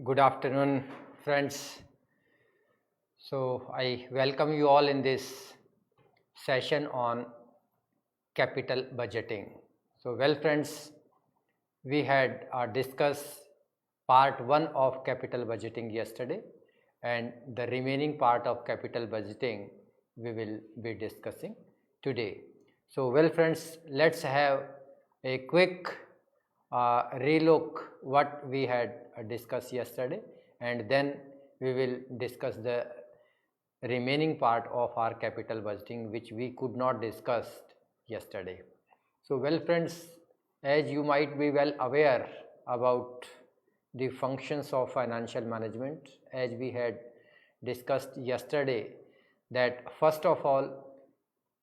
Good afternoon, friends. So, I welcome you all in this session on capital budgeting. So, well, friends, we had discussed part 1 of capital budgeting yesterday, and the remaining part of capital budgeting we will be discussing today. So, well, friends, let's have a quick relook what we had discussed yesterday, and then we will discuss the remaining part of our capital budgeting which we could not discuss yesterday. So, well, friends, as you might be well aware about the functions of financial management, as we had discussed yesterday, that first of all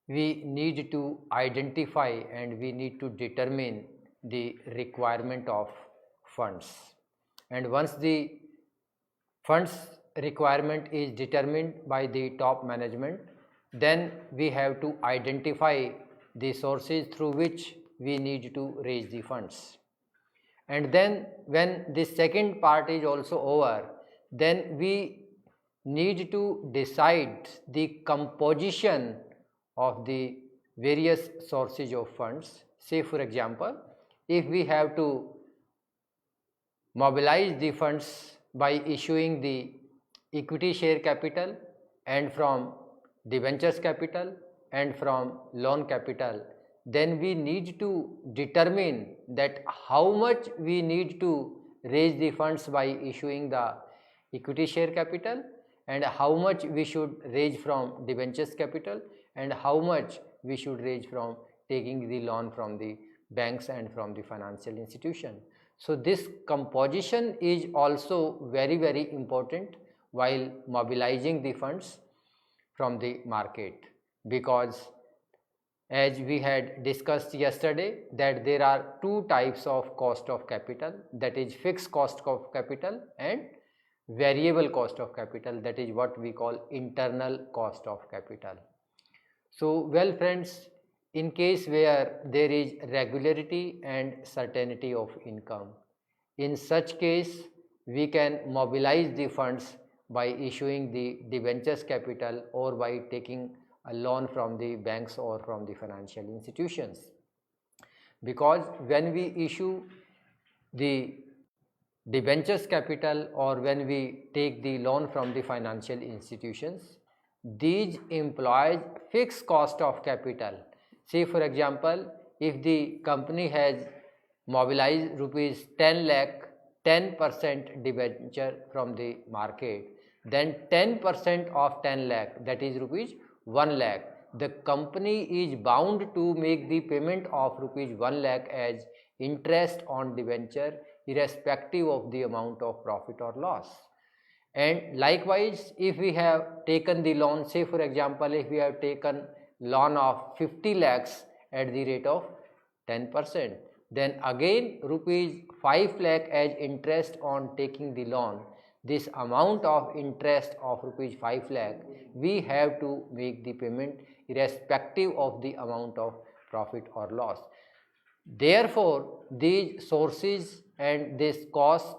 we need to identify and we need to determine the requirement of funds, and once the funds requirement is determined by the top management, then we have to identify the sources through which we need to raise the funds. And then when the second part is also over, then we need to decide the composition of the various sources of funds. Say for example, if we have to mobilize the funds by issuing the equity share capital and from debentures capital and from loan capital, then we need to determine that how much we need to raise the funds by issuing the equity share capital, and how much we should raise from debentures capital, and how much we should raise from taking the loan from the banks and from the financial institution. So, this composition is also very important while mobilizing the funds from the market, because as we had discussed yesterday that there are two types of cost of capital, that is fixed cost of capital and variable cost of capital, that is what we call internal cost of capital. So, well, friends, in case where there is regularity and certainty of income, in such case we can mobilize the funds by issuing the debentures capital or by taking a loan from the banks or from the financial institutions, because when we issue the debentures capital or when we take the loan from the financial institutions, these employs fixed cost of capital. Say for example, if the company has mobilized rupees 10 lakh, 10% debenture from the market, then 10% of 10 lakh, that is rupees 1 lakh, the company is bound to make the payment of rupees 1 lakh as interest on debenture irrespective of the amount of profit or loss. And likewise, if we have taken the loan, say for example, if we have taken loan of 50 lakhs at the rate of 10%, then again rupees 5 lakh as interest on taking the loan, this amount of interest of rupees 5 lakh, we have to make the payment irrespective of the amount of profit or loss. Therefore, these sources and this cost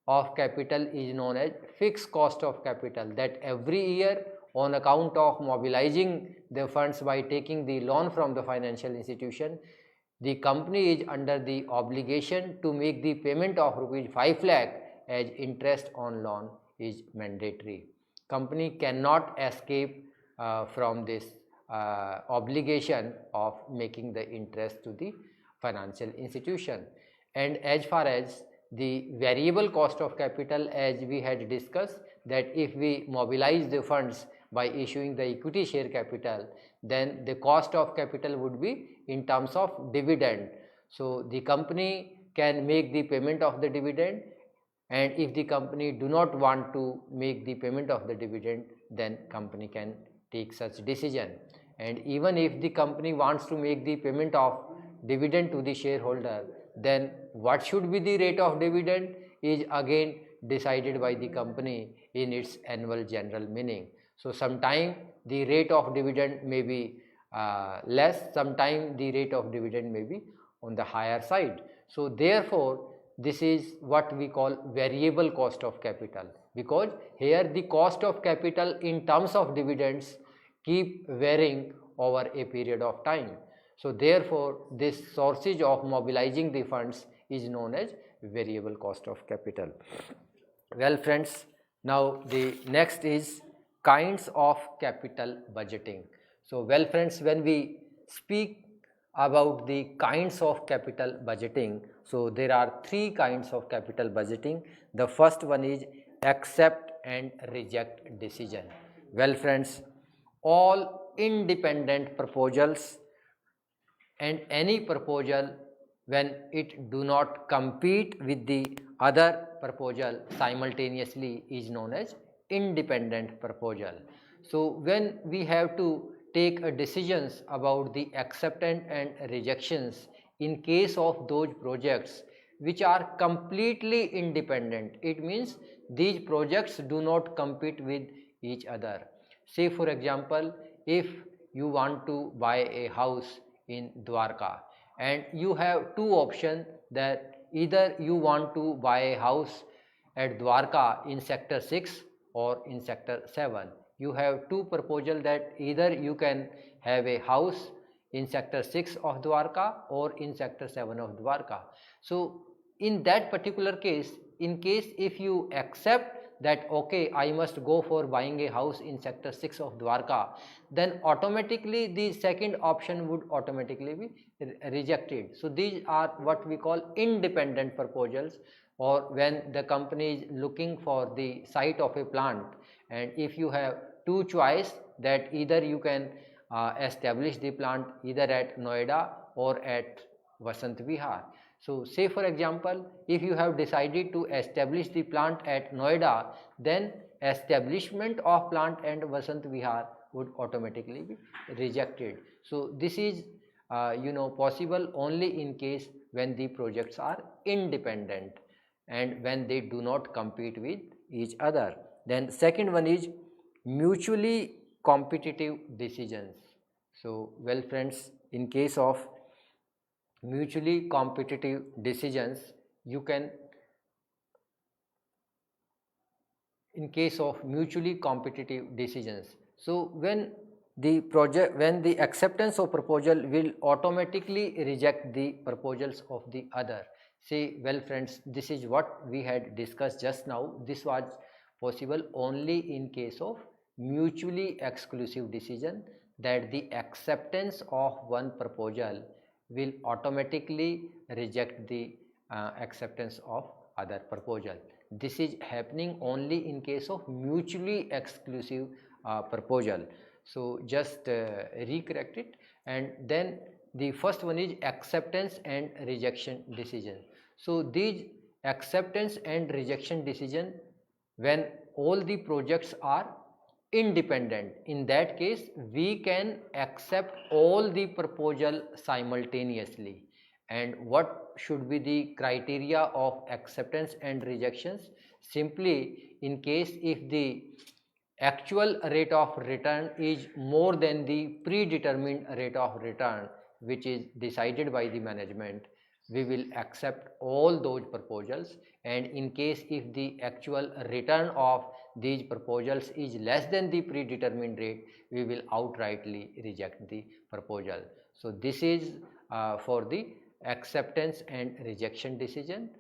of capital is known as fixed cost of capital, that every year on account of mobilizing the funds by taking the loan from the financial institution, the company is under the obligation to make the payment of rupees 5 lakh as interest on loan is mandatory. Company cannot escape from this obligation of making the interest to the financial institution. And as far as the variable cost of capital, as we had discussed, that if we mobilize the funds by issuing the equity share capital, then the cost of capital would be in terms of dividend. So, the company can make the payment of the dividend, and if the company do not want to make the payment of the dividend, then company can take such decision. And even if the company wants to make the payment of dividend to the shareholder, then what should be the rate of dividend is again decided by the company in its annual general meeting. So, sometime the rate of dividend may be less, sometime the rate of dividend may be on the higher side. So, therefore, this is what we call variable cost of capital, because here the cost of capital in terms of dividends keep varying over a period of time. So therefore this sources of mobilizing the funds is known as variable cost of capital. Well friends, now the next is kinds of capital budgeting. So well friends, when we speak about the kinds of capital budgeting, so there are three kinds of capital budgeting. The first one is accept and reject decision. Well friends, all independent proposals and any proposal when it do not compete with the other proposal simultaneously is known as independent proposal. So when we have to take a decisions about the acceptance and rejections in case of those projects which are completely independent, it means these projects do not compete with each other. Say for example, if you want to buy a house in Dwarka and you have two options, that either you want to buy a house at Dwarka in sector 6 or in sector 7. You have two proposals, that either you can have a house in sector 6 of Dwarka or in sector 7 of Dwarka. So in that particular case, in case if you accept that okay, I must go for buying a house in sector 6 of Dwarka, then automatically the second option would automatically be rejected. So these are what we call independent proposals, or when the company is looking for the site of a plant, and if you have two choice, that either you can establish the plant either at Noida or at Vasant Vihar. So say for example, if you have decided to establish the plant at Noida, then establishment of plant at Vasant Vihar would automatically be rejected. So this is possible only in case when the projects are independent and when they do not compete with each other. Then second one is mutually competitive decisions. So well friends, in case of mutually competitive decisions, you can, in case of mutually competitive decisions, so when the acceptance of proposal will automatically reject the proposals of the other. Say well friends, this is what we had discussed just now. This was possible only in case of mutually exclusive decision, that the acceptance of one proposal will automatically reject the acceptance of other proposal. This is happening only in case of mutually exclusive proposal. So just recorrect it. And then the first one is acceptance and rejection decision. So these acceptance and rejection decision, when all the projects are independent, in that case we can accept all the proposal simultaneously. And what should be the criteria of acceptance and rejections? Simply, in case if the actual rate of return is more than the predetermined rate of return which is decided by the management, we will accept all those proposals. And in case if the actual return of these proposals is less than the predetermined rate, we will outrightly reject the proposal. So this is for the acceptance and rejection decision.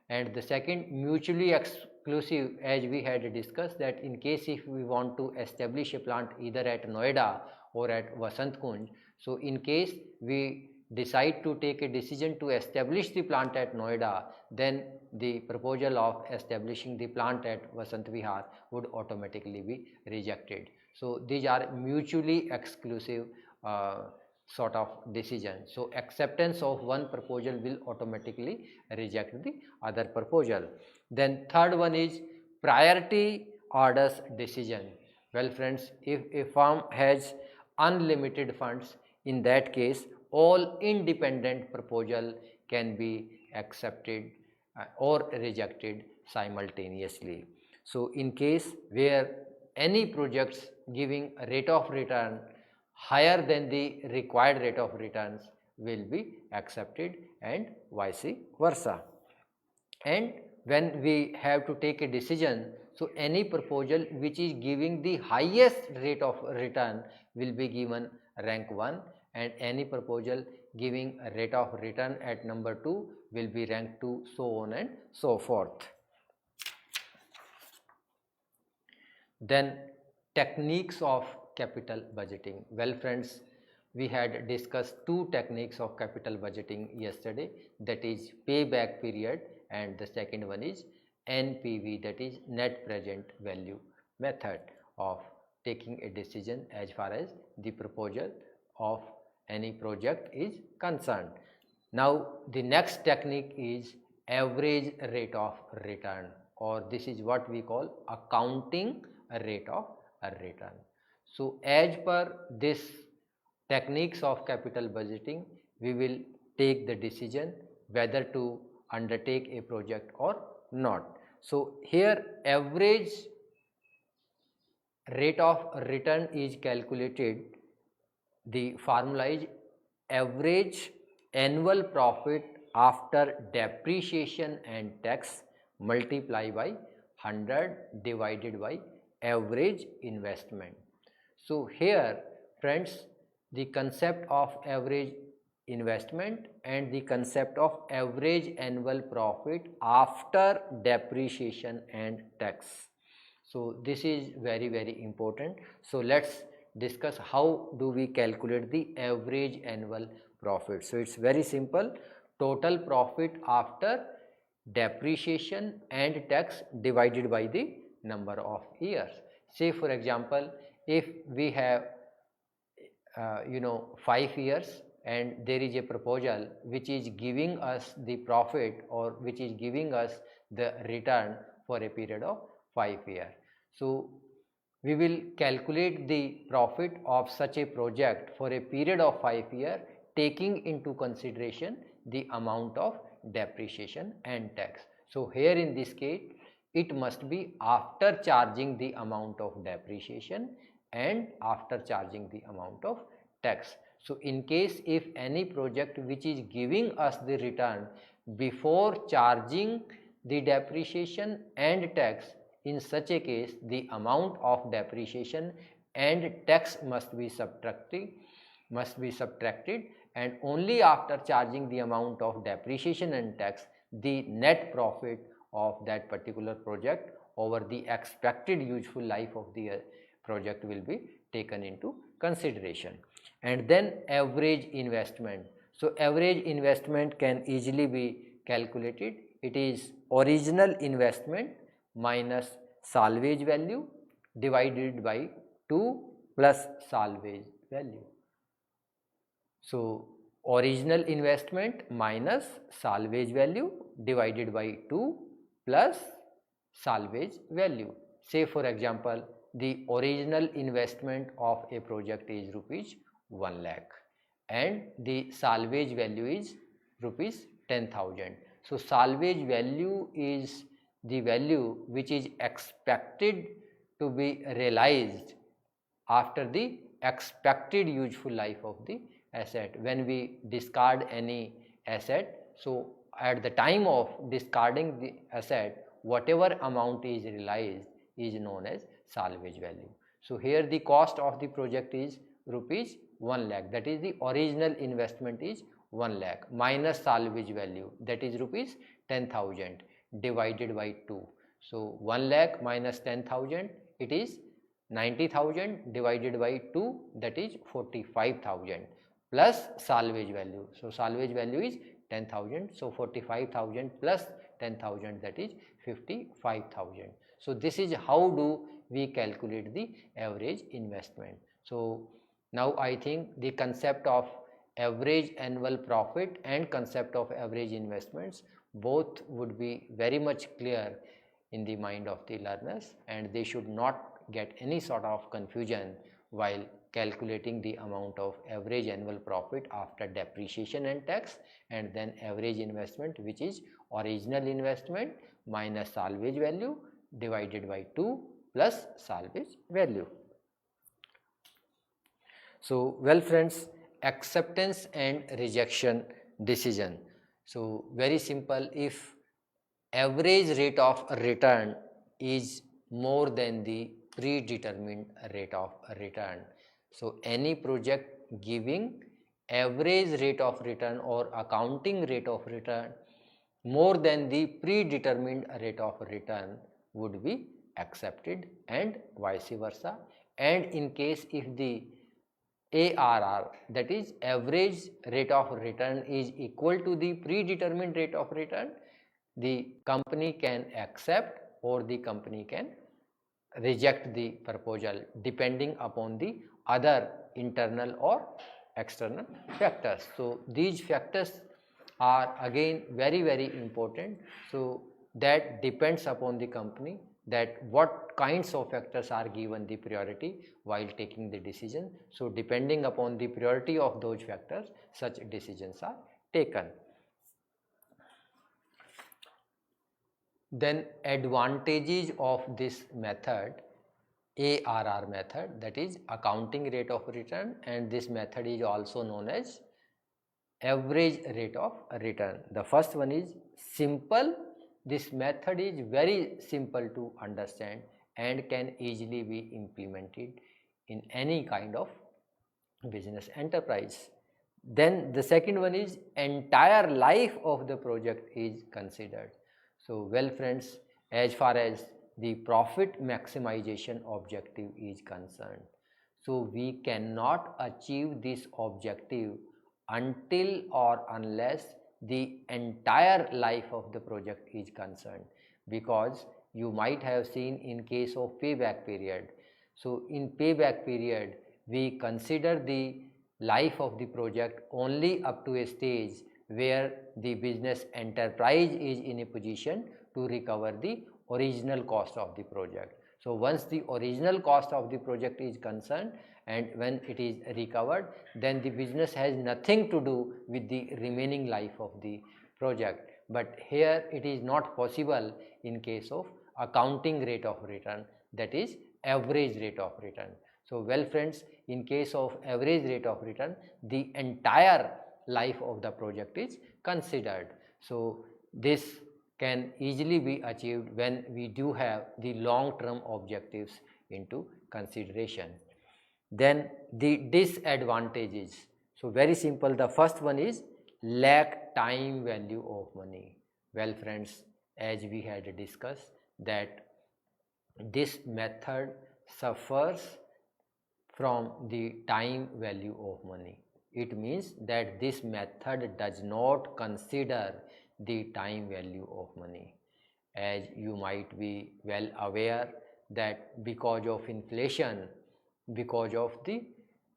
And the second, mutually exclusive, as we had discussed, that in case if we want to establish a plant either at Noida or at Vasant Kunj, so in case we decide to take a decision to establish the plant at Noida, then the proposal of establishing the plant at Vasant Vihar would automatically be rejected. So these are mutually exclusive sort of decision. So acceptance of one proposal will automatically reject the other proposal. Then third one is priority orders decision. Well friends, if a firm has unlimited funds, in that case all independent proposal can be accepted or rejected simultaneously. So in case where any projects giving a rate of return higher than the required rate of returns will be accepted, and vice versa. And when we have to take a decision, so any proposal which is giving the highest rate of return will be given rank 1, and any proposal giving a rate of return at number 2 will be rank 2, so on and so forth. Then techniques of capital budgeting. Well friends, we had discussed two techniques of capital budgeting yesterday, that is payback period, and the second one is NPV, that is net present value method of taking a decision as far as the proposal of any project is concerned. Now the next technique is average rate of return, or this is what we call accounting rate of return. So as per this techniques of capital budgeting, we will take the decision whether to undertake a project or not. So here average rate of return is calculated. The formula is average annual profit after depreciation and tax multiply by 100 divided by average investment. So here friends, the concept of average investment and the concept of average annual profit after depreciation and tax. So this is very important. So let's discuss how do we calculate the average annual profit. So it's very simple. Total profit after depreciation and tax divided by the number of years. Say for example, if we have 5 years and there is a proposal which is giving us the profit or which is giving us the return for a period of 5 years. So we will calculate the profit of such a project for a period of 5 years, taking into consideration the amount of depreciation and tax. So here in this case, it must be after charging the amount of depreciation and after charging the amount of tax. So in case if any project which is giving us the return before charging the depreciation and tax, in such a case the amount of depreciation and tax must be subtracted, and only after charging the amount of depreciation and tax the net profit of that particular project over the expected useful life of the project will be taken into consideration. And then average investment. So average investment can easily be calculated. It is original investment minus salvage value divided by 2 plus salvage value. So original investment minus salvage value divided by 2 plus salvage value. Say for example, the original investment of a project is rupees 1 lakh and the salvage value is rupees 10,000. So salvage value is the value which is expected to be realized after the expected useful life of the asset. When we discard any asset, so at the time of discarding the asset, whatever amount is realized is known as salvage value. So here the cost of the project is rupees 1 lakh, that is the original investment is 1 lakh minus salvage value, that is rupees 10,000 divided by 2. So 1 lakh minus 10,000, it is 90,000 divided by 2, that is 45,000 plus salvage value. So salvage value is 10,000, so 45,000 plus 10,000, that is 55,000. So this is how do we calculate the average investment. So now I think the concept of average annual profit and concept of average investments both would be very much clear in the mind of the learners, and they should not get any sort of confusion while calculating the amount of average annual profit after depreciation and tax, and then average investment, which is original investment minus salvage value divided by 2 plus salvage value. So well friends, acceptance and rejection decision. So very simple. If average rate of return is more than the predetermined rate of return. So any project giving average rate of return or accounting rate of return more than the predetermined rate of return would be accepted, and vice versa. And in case if the ARR, that is average rate of return, is equal to the predetermined rate of return, the company can accept or the company can reject the proposal depending upon the other internal or external factors. So these factors are again very important. So that depends upon the company, that what kinds of factors are given the priority while taking the decision. So depending upon the priority of those factors, such decisions are taken. Then advantages of this method, ARR method, that is accounting rate of return, and this method is also known as average rate of return. The first one is simple. This method is very simple to understand and can easily be implemented in any kind of business enterprise. Then the second one is entire life of the project is considered. So well friends, as far as the profit maximization objective is concerned, so we cannot achieve this objective until or unless the entire life of the project is concerned, because you might have seen in case of payback period. So in payback period we consider the life of the project only up to a stage where the business enterprise is in a position to recover the original cost of the project. So once the original cost of the project is concerned and when it is recovered, then the business has nothing to do with the remaining life of the project. But here it is not possible in case of accounting rate of return, that is average rate of return. So well friends, in case of average rate of return, the entire life of the project is considered. So this can easily be achieved when we do have the long-term objectives into consideration. Then the disadvantages. So very simple. The first one is lack time value of money. Well friends, as we had discussed that this method suffers from the time value of money. It means that this method does not consider the time value of money. As you might be well aware that because of inflation, because of the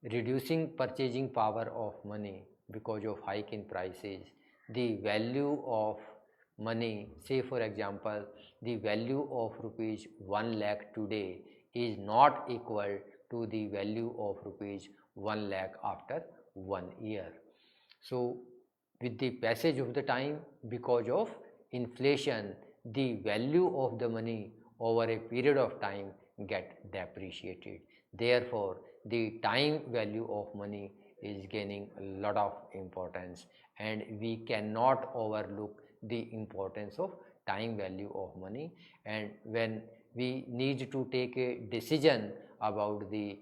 reducing purchasing power of money, because of hike in prices, the value of money, say for example, the value of rupees 1 lakh today is not equal to the value of rupees 1 lakh after 1 year. So with the passage of the time, because of inflation, the value of the money over a period of time get depreciated. Therefore the time value of money is gaining a lot of importance, and we cannot overlook the importance of time value of money. And when we need to take a decision about the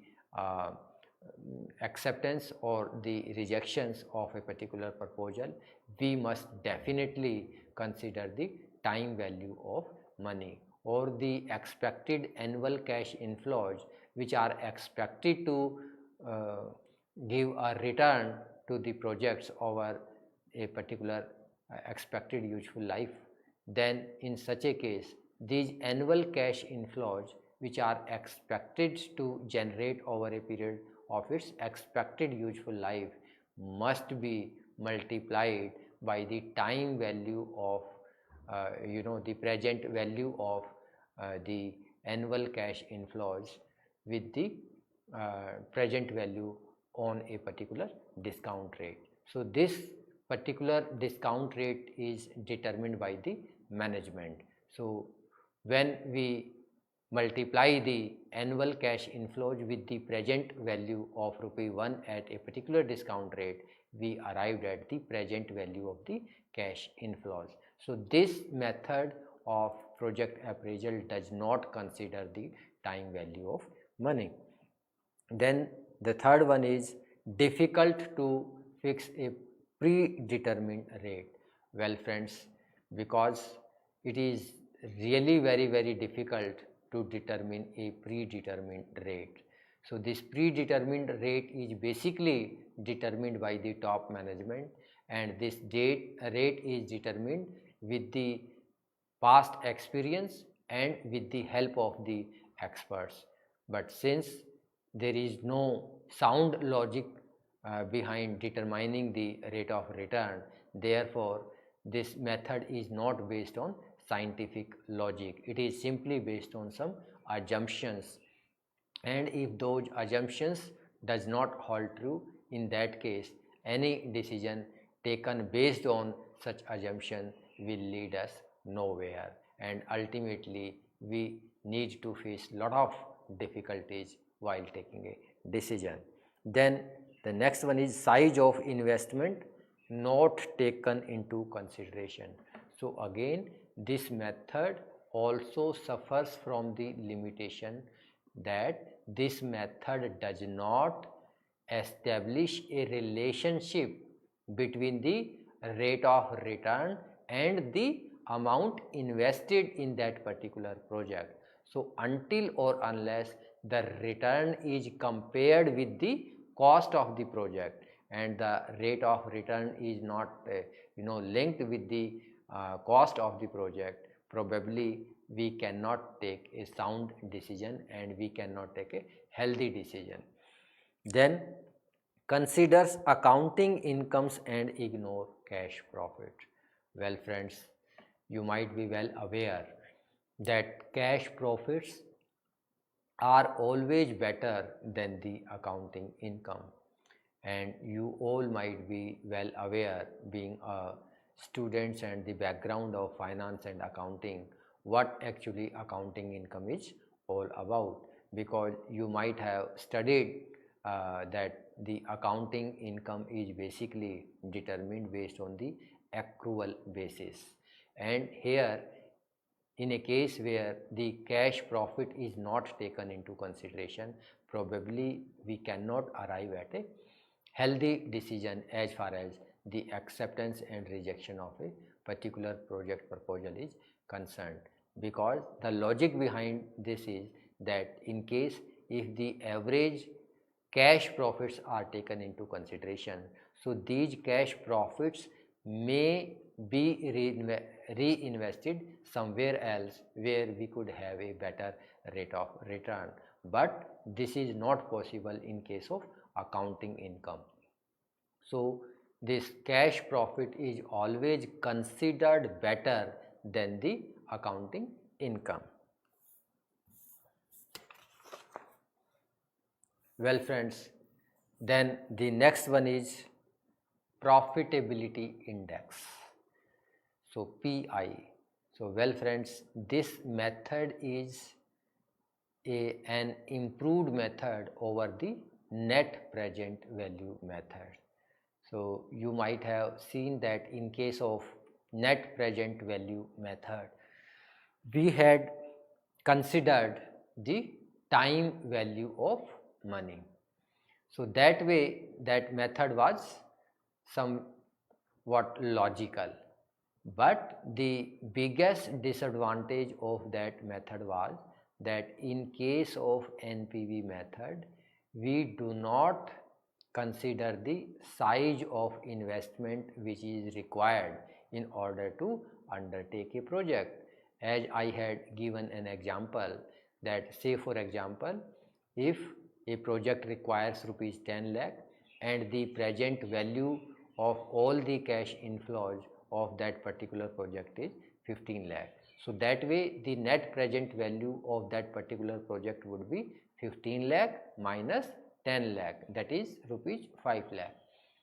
acceptance or the rejections of a particular proposal, we must definitely consider the time value of money or the expected annual cash inflows which are expected to give a return to the projects over a particular expected useful life. Then in such a case, these annual cash inflows which are expected to generate over a period of its expected useful life must be multiplied by the time value of the present value of the annual cash inflows with the present value on a particular discount rate. So this particular discount rate is determined by the management. So when we multiply the annual cash inflows with the present value of rupee 1 at a particular discount rate, we arrived at the present value of the cash inflows. So this method of project appraisal does not consider the time value of money. Then the third one is difficult to fix a predetermined rate. Well friends, because it is really very difficult to determine a predetermined rate. So this predetermined rate is basically determined by the top management, and this rate is determined with the past experience and with the help of the experts. But since there is no sound logic behind determining the rate of return, therefore this method is not based on scientific logic. It is simply based on some assumptions, and if those assumptions does not hold true, in that case any decision taken based on such assumption will lead us nowhere, and ultimately we need to face lot of difficulties while taking a decision. Then the next one is size of investment not taken into consideration. So again this method also suffers from the limitation that this method does not establish a relationship between the rate of return and the amount invested in that particular project. So until or unless the return is compared with the cost of the project and the rate of return is not linked with the cost of the project, probably we cannot take a sound decision and we cannot take a healthy decision. Then considers accounting incomes and ignore cash profit. Well friends, you might be well aware that cash profits are always better than the accounting income, and you all might be well aware, being students and the background of finance and accounting, what actually accounting income is all about, because you might have studied that the accounting income is basically determined based on the accrual basis. And here, in a case where the cash profit is not taken into consideration, probably we cannot arrive at a healthy decision as far as the acceptance and rejection of a particular project proposal is concerned, because the logic behind this is that in case if the average cash profits are taken into consideration, so these cash profits may be reinvested somewhere else where we could have a better rate of return, but this is not possible in case of accounting income. So this cash profit is always considered better than the accounting income. Well friends, then the next one is profitability index, so PI. So well friends, this method is an improved method over the net present value method. So you might have seen that in case of net present value method, we had considered the time value of money. So that way that method was somewhat logical, but the biggest disadvantage of that method was that in case of NPV method, we do not consider the size of investment which is required in order to undertake a project. As I had given an example, that say for example, if a project requires rupees 10 lakh and the present value of all the cash inflows of that particular project is 15 lakh. So that way the net present value of that particular project would be 15 lakh minus 10 lakh, that is rupees 5 lakh.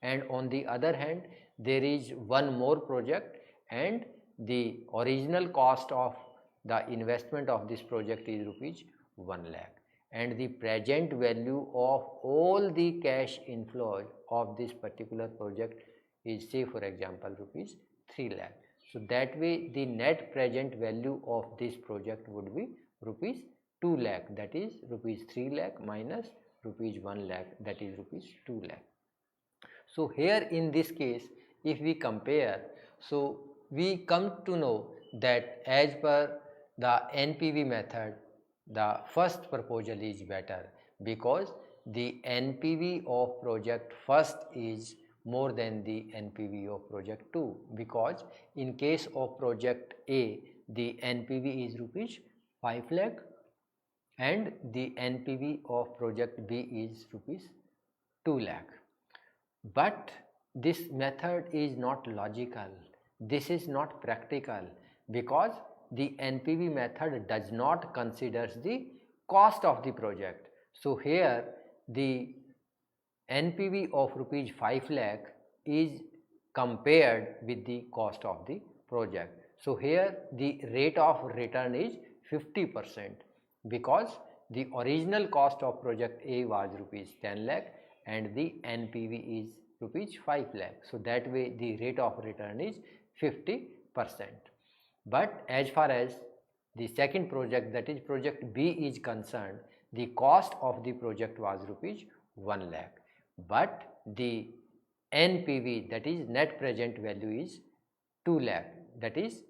And on the other hand, there is one more project and the original cost of the investment of this project is rupees 1 lakh, and the present value of all the cash inflows of this particular project is say for example rupees 3 lakh. So that way the net present value of this project would be rupees 2 lakh, that is rupees 3 lakh minus rupees 1 lakh, that is rupees 2 lakh. So here in this case, if we compare, so we come to know that as per the NPV method, the first proposal is better, because the NPV of project first is more than the NPV of project 2, because in case of project A, the NPV is rupees 5 lakh and the NPV of project B is rupees 2 lakh. But this method is not logical, this is not practical, because the NPV method does not consider the cost of the project. So here the NPV of rupees 5 lakh is compared with the cost of the project. So here the rate of return is 50%, because the original cost of project A was rupees 10 lakh and the NPV is rupees 5 lakh. So that way the rate of return is 50%. But as far as the second project, that is project B, is concerned, the cost of the project was rupees 1 lakh, but the NPV, that is net present value, is 2 lakh, that is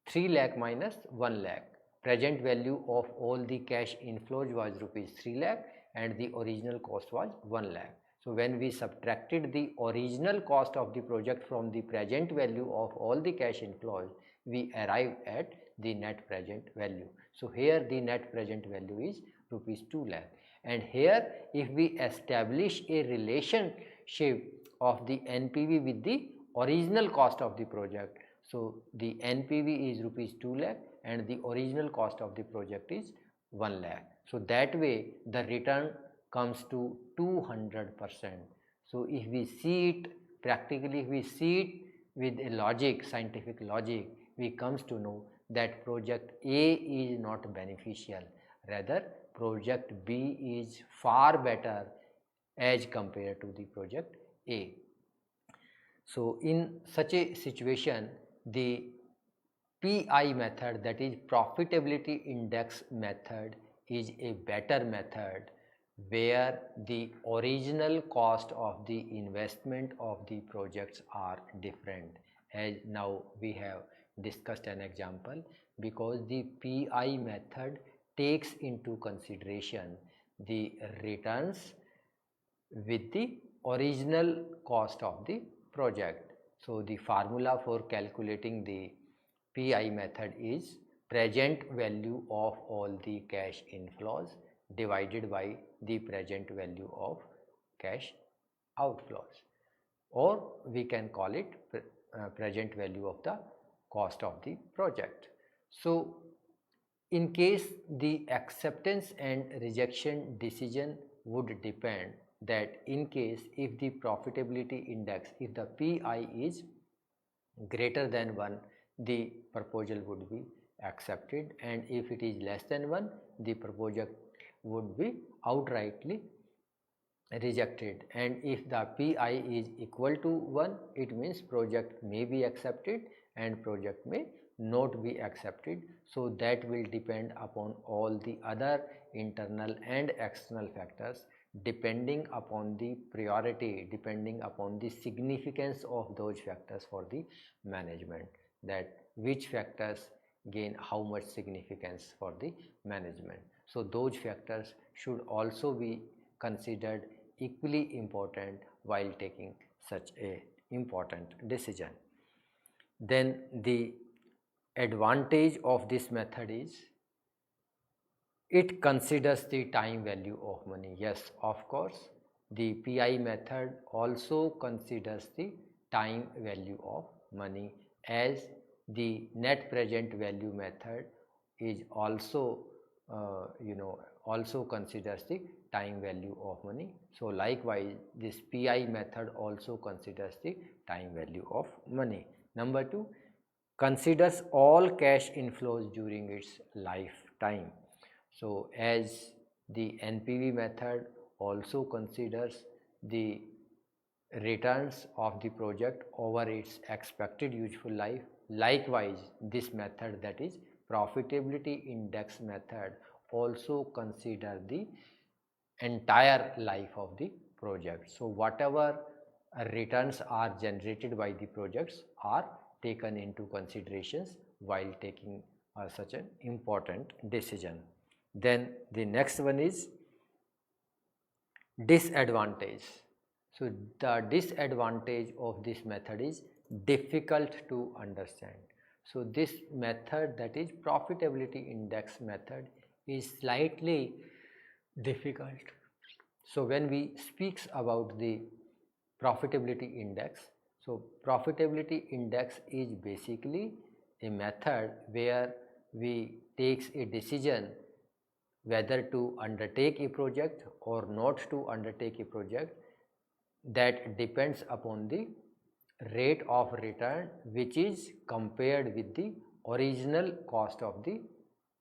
3 lakh minus 1 lakh. Present value of all the cash inflows was rupees 3 lakh and the original cost was 1 lakh. So when we subtracted the original cost of the project from the present value of all the cash inflows, we arrived at the net present value. So here the net present value is rupees 2 lakh. And here if we establish a relationship of the NPV with the original cost of the project, so the NPV is rupees 2 lakh and the original cost of the project is 1 lakh. So that way the return comes to 200%. So if we see it practically, if we see it with a logic, scientific logic, we comes to know that project A is not beneficial, rather project B is far better as compared to the project A. So in such a situation, the PI method, that is profitability index method, is a better method, where the original cost of the investment of the projects are different. As now we have discussed an example, because the PI method takes into consideration the returns with the original cost of the project. So the formula for calculating the PI method is present value of all the cash inflows divided by the present value of cash outflows, or we can call it present value of the cost of the project. So in case the acceptance and rejection decision would depend that in case if the profitability index, if the PI is greater than 1, the proposal would be accepted, and if it is less than 1, the proposal would be outrightly rejected. And if the PI is equal to 1, it means project may be accepted and project may not be accepted. So that will depend upon all the other internal and external factors, depending upon the priority, depending upon the significance of those factors for the management, that which factors gain how much significance for the management. So those factors should also be considered equally important while taking such a important decision. Then the advantage of this method is it considers the time value of money. Yes, of course, the PI method also considers the time value of money, as the net present value method is also also considers the time value of money. So likewise this PI method also considers the time value of money. Number 2, considers all cash inflows during its lifetime. So as the NPV method also considers the returns of the project over its expected useful life, likewise this method, that is profitability index method, also consider the entire life of the project. So whatever returns are generated by the projects are taken into considerations while taking such an important decision. Then the next one is disadvantage. So the disadvantage of this method is difficult to understand. So this method, that is profitability index method, is slightly difficult. So when we speaks about the profitability index, so profitability index is basically a method where we takes a decision whether to undertake a project or not to undertake a project. That depends upon the rate of return which is compared with the original cost of the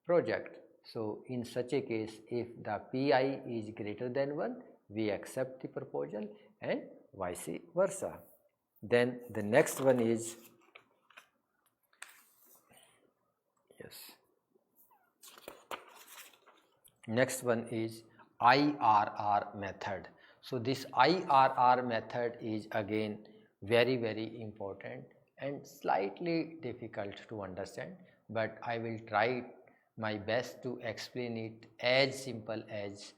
project. So in such a case, if the PI is greater than 1, we accept the proposal and vice versa. Then the next one is, next one is IRR method. So this IRR method is again very important and slightly difficult to understand, but I will try my best to explain it as simple as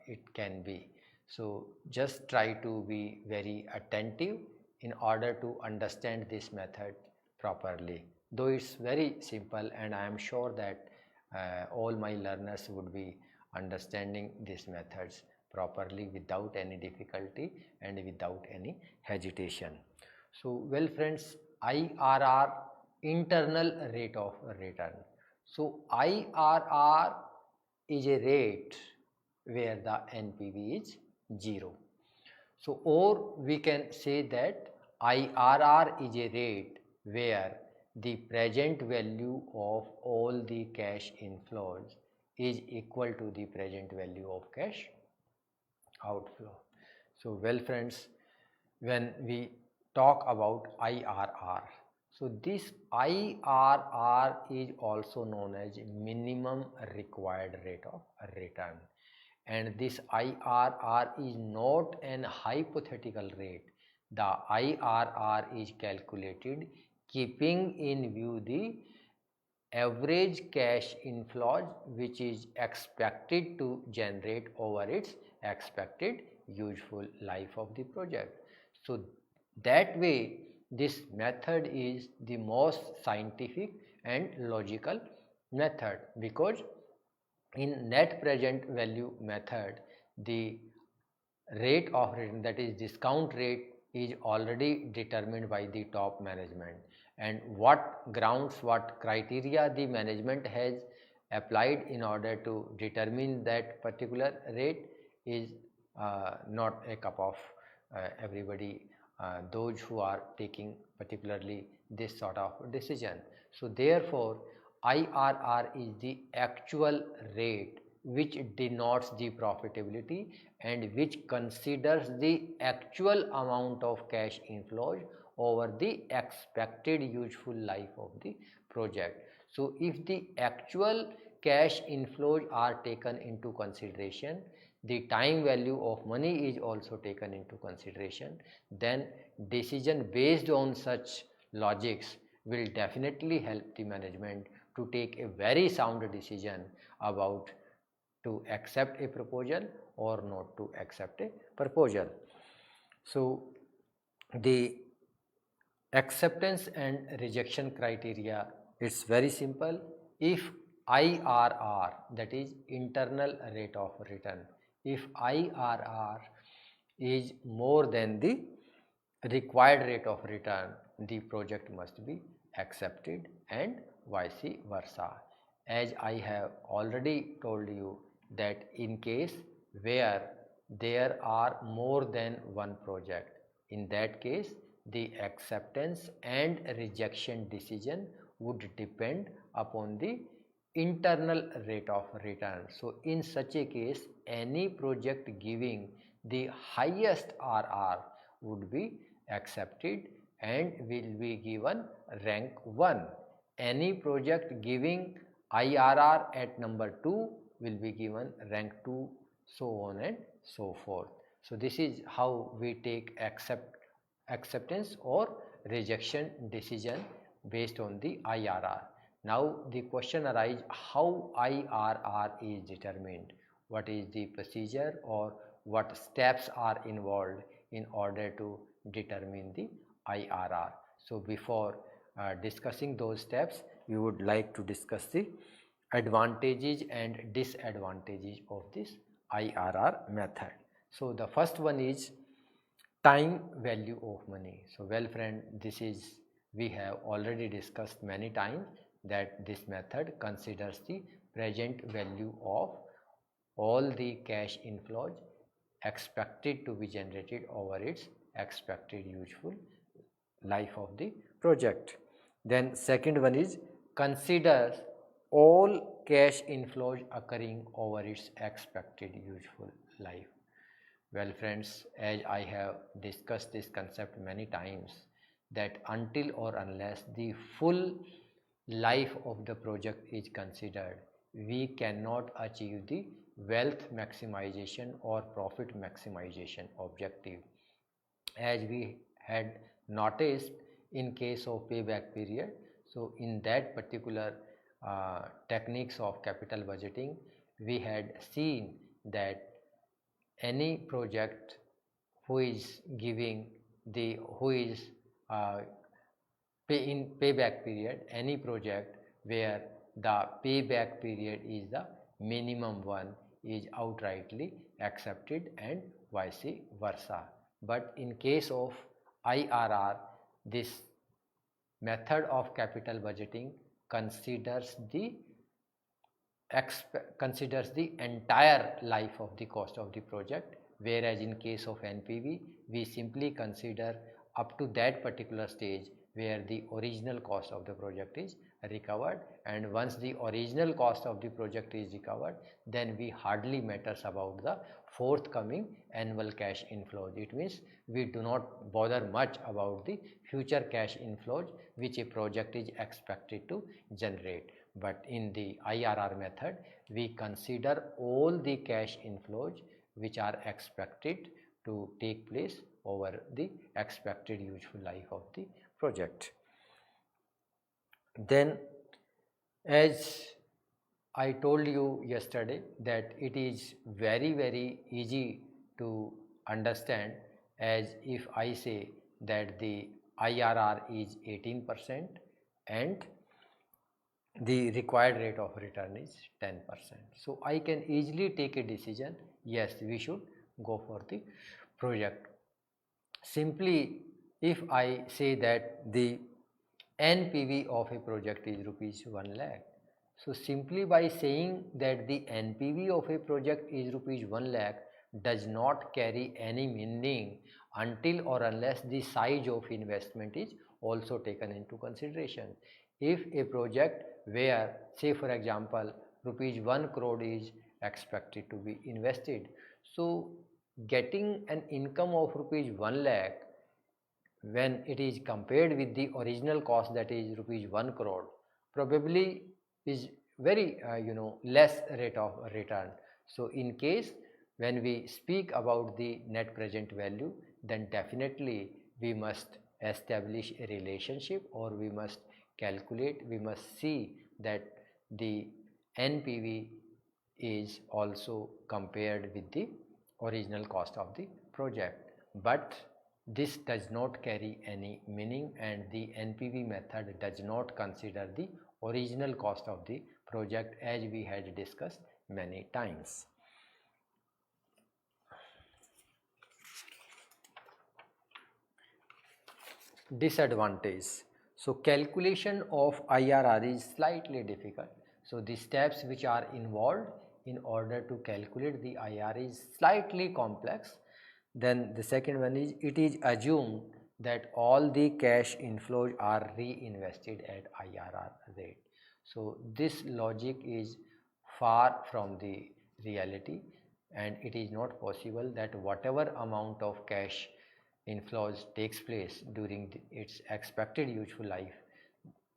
it can be. So just try to be very attentive in order to understand this method properly, though it's very simple, and I am sure that all my learners would be understanding these methods properly without any difficulty and without any hesitation. So well friends, IRR, internal rate of return. So IRR is a rate where the NPV is 0. So or we can say that IRR is a rate where the present value of all the cash inflows is equal to the present value of cash outflow. So well friends, when we talk about IRR, so this IRR is also known as minimum required rate of return, and this IRR is not an hypothetical rate. The IRR is calculated keeping in view the average cash inflows which is expected to generate over its expected useful life of the project. So that way this method is the most scientific and logical method, because in net present value method the rate of return, that is discount rate, is already determined by the top management, and what grounds, what criteria the management has applied in order to determine that particular rate is not a cup of everybody, those who are taking particularly this sort of decision. So therefore IRR is the actual rate which denotes the profitability and which considers the actual amount of cash inflows over the expected useful life of the project. So if the actual cash inflows are taken into consideration, the time value of money is also taken into consideration, then decision based on such logics will definitely help the management to take a very sound decision about to accept a proposal or not to accept a proposal. So the acceptance and rejection criteria is very simple. If IRR, that is internal rate of return, if IRR is more than the required rate of return, the project must be accepted and vice versa. As I have already told you that in case where there are more than one project, in that case the acceptance and rejection decision would depend upon the internal rate of return. So in such a case, any project giving the highest RR would be accepted and will be given rank 1. Any project giving IRR at number 2 will be given rank 2, so on and so forth. So this is how we take acceptance or rejection decision based on the IRR. Now the question arises, how IRR is determined? What is the procedure or what steps are involved in order to determine the IRR? So before discussing those steps, we would like to discuss the advantages and disadvantages of this IRR method. So the first one is time value of money. So well friend, this is, we have already discussed many times that this method considers the present value of all the cash inflows expected to be generated over its expected useful life of the project. Then second one is considers all cash inflows occurring over its expected useful life. Well friends, as I have discussed this concept many times, that until or unless the full life of the project is considered, we cannot achieve the wealth maximization or profit maximization objective. As we had noticed in case of payback period, so in that particular techniques of capital budgeting, we had seen that any project who is giving the in payback period, any project where the payback period is the minimum one is outrightly accepted and vice versa. But in case of IRR, this method of capital budgeting considers the entire life of the cost of the project, whereas in case of NPV we simply consider up to that particular stage where the original cost of the project is recovered, and once the original cost of the project is recovered, then we hardly matters about the forthcoming annual cash inflows. It means we do not bother much about the future cash inflows which a project is expected to generate. But in the IRR method, we consider all the cash inflows which are expected to take place over the expected useful life of the project. Then, as I told you yesterday, that it is very easy to understand, as if I say that the IRR is 18% and the required rate of return is 10%. So I can easily take a decision, yes, we should go for the project. Simply if I say that the NPV of a project is rupees 1 lakh, so simply by saying that the NPV of a project is rupees 1 lakh does not carry any meaning until or unless the size of investment is also taken into consideration. If a project where, say for example, rupees 1 crore is expected to be invested, so getting an income of rupees 1 lakh when it is compared with the original cost, that is rupees 1 crore, probably is very less rate of return. So in case when we speak about the net present value, then definitely we must establish a relationship, or we must calculate, we must see that the NPV is also compared with the original cost of the project. But this does not carry any meaning, and the NPV method does not consider the original cost of the project, as we had discussed many times. Disadvantage. So calculation of IRR is slightly difficult. So the steps which are involved in order to calculate the IRR is slightly complex. Then the second one is, it is assumed that all the cash inflows are reinvested at IRR rate. So this logic is far from the reality, and it is not possible that whatever amount of cash inflows takes place during its expected useful life,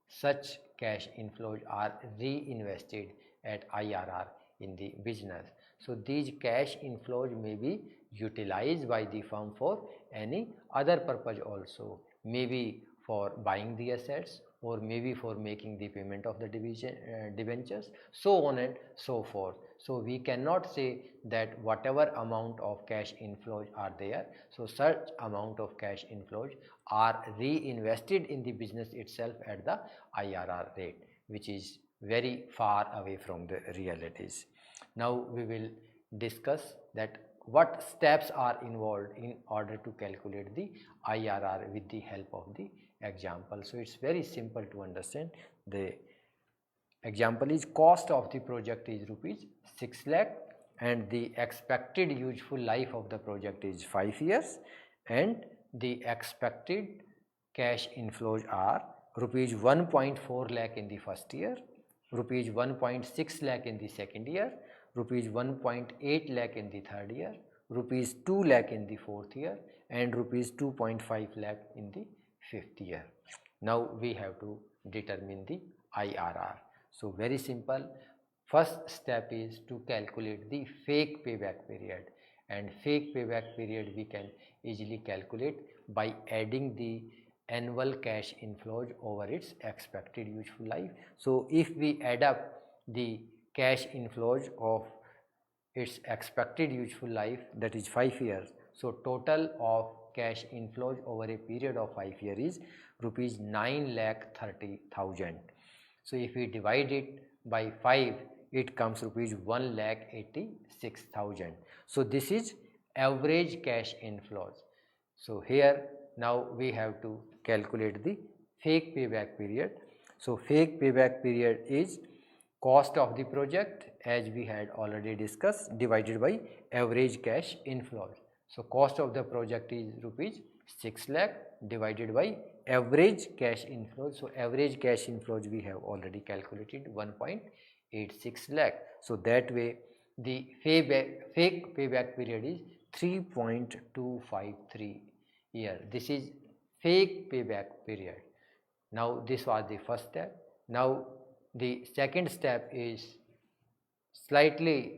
such cash inflows are reinvested at IRR in the business. So these cash inflows may be utilized by the firm for any other purpose also, maybe for buying the assets or maybe for making the payment of the debentures, so on and so forth. So we cannot say that whatever amount of cash inflows are there, so such amount of cash inflows are reinvested in the business itself at the IRR rate, which is very far away from the realities. Now we will discuss that what steps are involved in order to calculate the IRR with the help of the example. So it's very simple to understand. The example is cost of the project is rupees 6 lakh and the expected useful life of the project is 5 years and the expected cash inflows are rupees 1.4 lakh in the first year, rupees 1.6 lakh in the second year, rupees 1.8 lakh in the third year, rupees 2 lakh in the fourth year and rupees 2.5 lakh in the fifth year. Now we have to determine the IRR. So very simple. First step is to calculate the fake payback period, and fake payback period we can easily calculate by adding the annual cash inflows over its expected useful life. So if we add up the cash inflows of its expected useful life, that is 5 years, so total of cash inflows over a period of 5 years is rupees 9,30,000. So if we divide it by 5, it comes rupees 1,86,000. So this is average cash inflows. So here now we have to calculate the fake payback period. So fake payback period is cost of the project, as we had already discussed, divided by average cash inflows. So cost of the project is rupees 6 lakh divided by average cash inflows. So average cash inflows we have already calculated 1.86 lakh. So that way the fake payback period is 3.253 year. This is fake payback period. Now this was the first step. Now the second step is slightly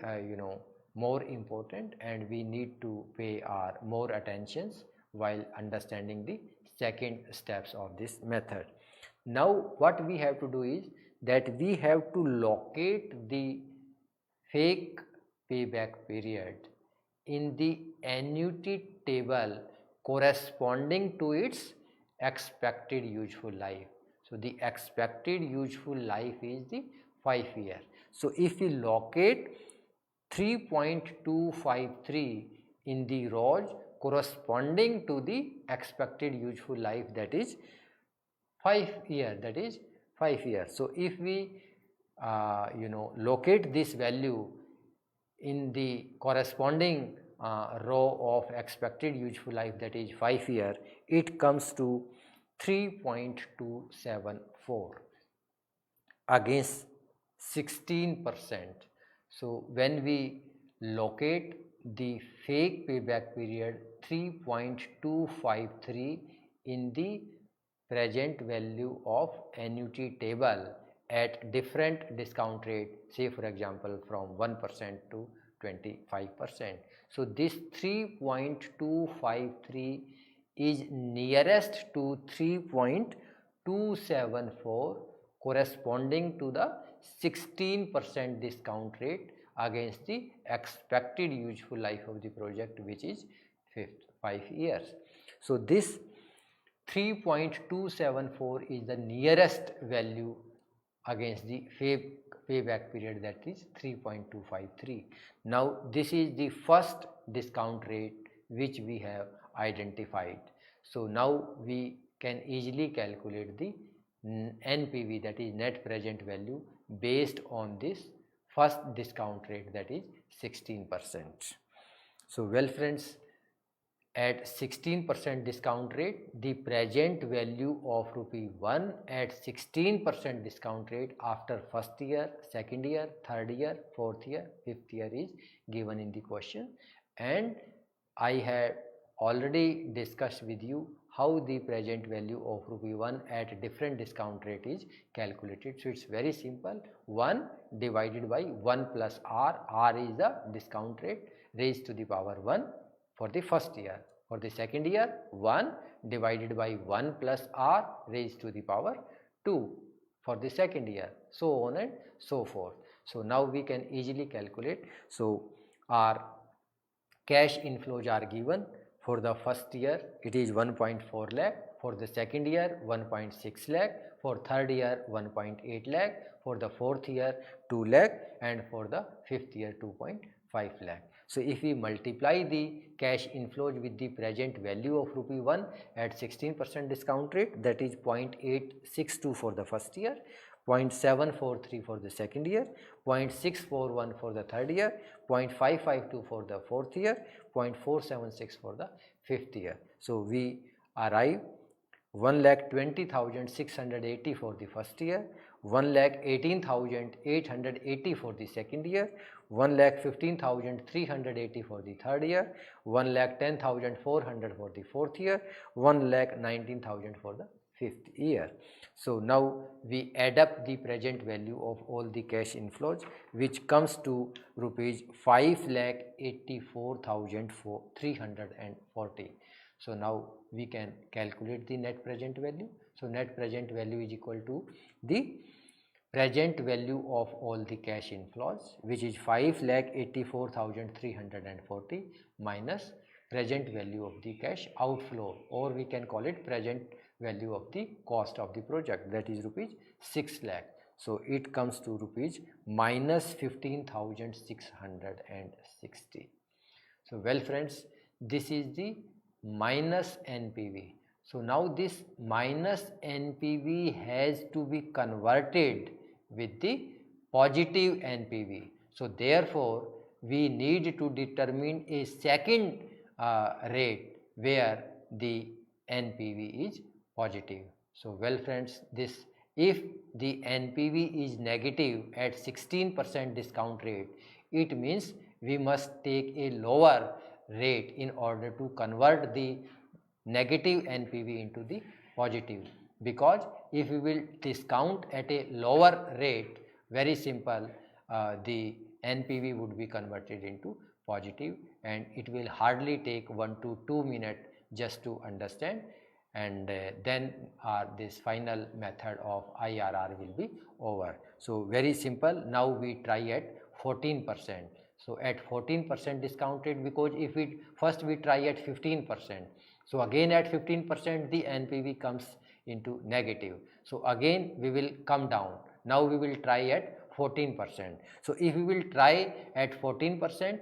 more important, and we need to pay our more attentions while understanding the second steps of this method. Now what we have to do is that we have to locate the fake payback period in the annuity table corresponding to its expected useful life. So the expected useful life is the 5 year. So if we locate 3.253 in the rows corresponding to the expected useful life, that is 5 years, that is 5 years. So if we locate this value in the corresponding row of expected useful life, that is 5 years, it comes to 3.274 against 16%. So when we locate the fake payback period 3.253 in the present value of annuity table at different discount rate, say for example from 1% to 25%. So this 3.253 is nearest to 3.274 corresponding to the 16% discount rate against the expected useful life of the project, which is 5 years. So this 3.274 is the nearest value against the payback period, that is 3.253. Now this is the first discount rate which we have identified. So now we can easily calculate the NPV, that is net present value, based on this first discount rate, that is 16%. So well friends, at 16% discount rate, the present value of ₹1 at 16% discount rate after first year, second year, third year, fourth year, fifth year is given in the question, and I had already discussed with you how the present value of rupee 1 at different discount rate is calculated. So it's very simple, 1 divided by 1 plus r, r is the discount rate, raised to the power 1 for the first year. For the second year, 1 divided by 1 plus r raised to the power 2 for the second year, so on and so forth. So now we can easily calculate. So our cash inflows are given. For the first year it is 1.4 lakh, for the second year 1.6 lakh, for third year 1.8 lakh, for the fourth year 2 lakh, and for the fifth year 2.5 lakh. So if we multiply the cash inflows with the present value of rupee 1 at 16% discount rate, that is 0.862 for the first year, 0.743 for the second year, 0.641 for the third year, 0.552 for the fourth year, 0.476 for the fifth year. So we arrive 1,20,680 for the first year, 1,18,880 for the second year, 1,15,380 for the third year, 1,10,400 for the fourth year, 1,19,000 for the fifth year. So now we add up the present value of all the cash inflows, which comes to rupees 5,84,340. So now we can calculate the net present value. So net present value is equal to the present value of all the cash inflows, which is 5,84,340 minus present value of the cash outflow, or we can call it present value of the cost of the project, that is rupees 6 lakh. So it comes to rupees minus 15,660. So well friends, this is the minus NPV. So now this minus NPV has to be converted with the positive NPV. So therefore we need to determine a second rate where the NPV is positive. So well friends, this, if the NPV is negative at 16% discount rate, it means we must take a lower rate in order to convert the negative NPV into the positive, because if we will discount at a lower rate, very simple, the NPV would be converted into positive, and it will hardly take 1 to 2 minutes just to understand, and then this final method of IRR will be over. So very simple. Now we try at 14%. So at 14% discount rate, because if we first we try at 15%, so again at 15% the NPV comes into negative. So again we will come down. Now we will try at 14%. So if we will try at 14%,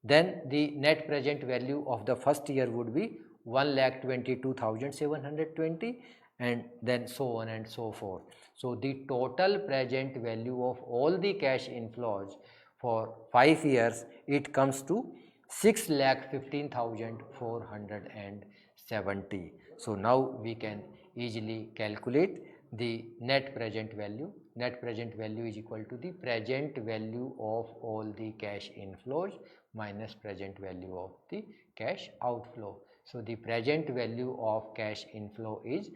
then the net present value of the first year would be 1,22,720, and then so on and so forth. So the total present value of all the cash inflows for 5 years, it comes to 6,15,470. So now we can easily calculate the net present value. Net present value is equal to the present value of all the cash inflows minus present value of the cash outflow. So the present value of cash inflow is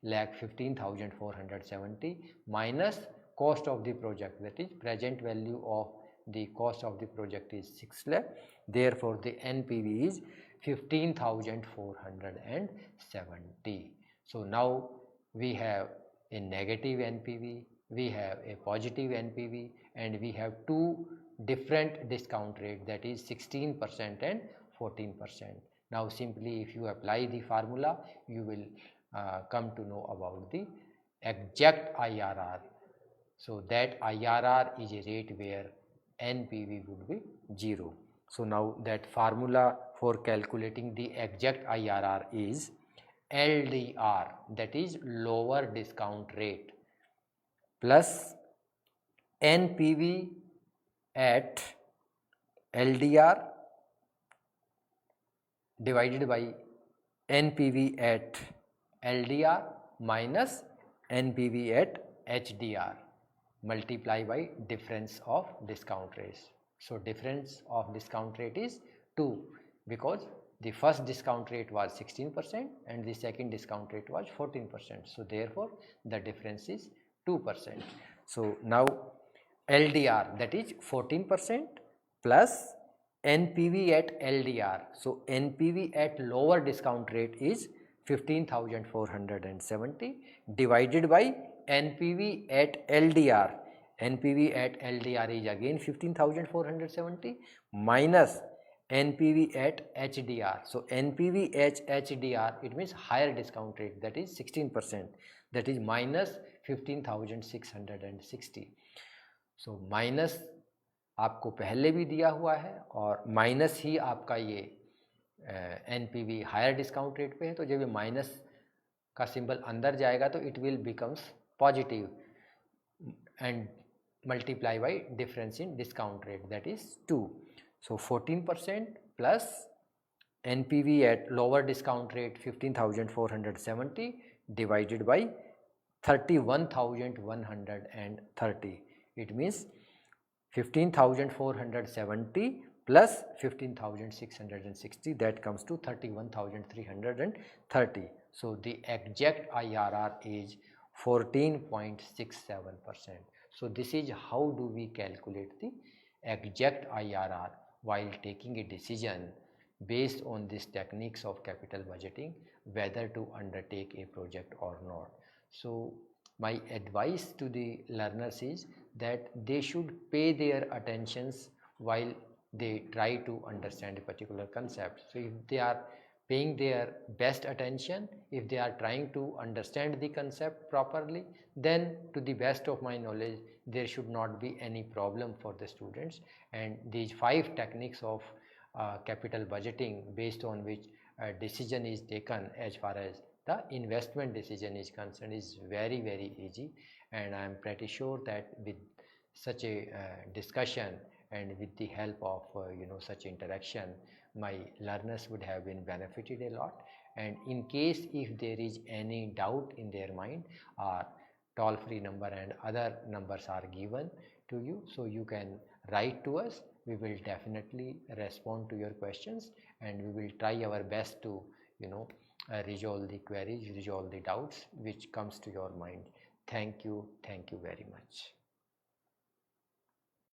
6,15,470 minus cost of the project, that is present value of the cost of the project is 6 lakh. Therefore the NPV is 15,470. So now we have a negative NPV, we have a positive NPV, and we have two different discount rate, that is 16% and 14%. Now simply if you apply the formula, you will come to know about the exact IRR. So that IRR is a rate where NPV would be 0. So now that formula for calculating the exact IRR is LDR, that is lower discount rate, plus NPV at LDR divided by NPV at LDR minus NPV at HDR, multiply by difference of discount rates. So difference of discount rate is 2, because the first discount rate was 16% and the second discount rate was 14%. So therefore the difference is 2%. So now LDR, that is 14% plus NPV at LDR. So NPV at lower discount rate is 15,470 divided by NPV at LDR. NPV at LDR is again 15,470 minus NPV at HDR. So NPV at HDR, it means higher discount rate, that is 16%, that is minus 15,660. So minus आपको पहले भी दिया हुआ है और minus ही आपका ये NPV higher discount rate पे है, तो जब ये माइनस का सिंबल अंदर जाएगा तो it will becomes positive and multiply by difference in discount rate, that is 2. So 14% plus NPV at lower discount rate 15,470 divided by 31,130. It means 15,470 plus 15,660, that comes to 31,330. So the exact IRR is 14.67%. So this is how do we calculate the exact IRR while taking a decision based on these techniques of capital budgeting whether to undertake a project or not. So my advice to the learners is that they should pay their attentions while they try to understand a particular concept. So if they are paying their best attention, if they are trying to understand the concept properly, then to the best of my knowledge there should not be any problem for the students. And these 5 techniques of capital budgeting based on which a decision is taken as far as the investment decision is concerned is very, very easy. And I am pretty sure that with such a discussion and with the help of such interaction, my learners would have been benefited a lot. And in case if there is any doubt in their mind, our toll-free number and other numbers are given to you, so you can write to us. We will definitely respond to your questions and we will try our best to resolve the queries, resolve the doubts which comes to your mind. Thank you very much.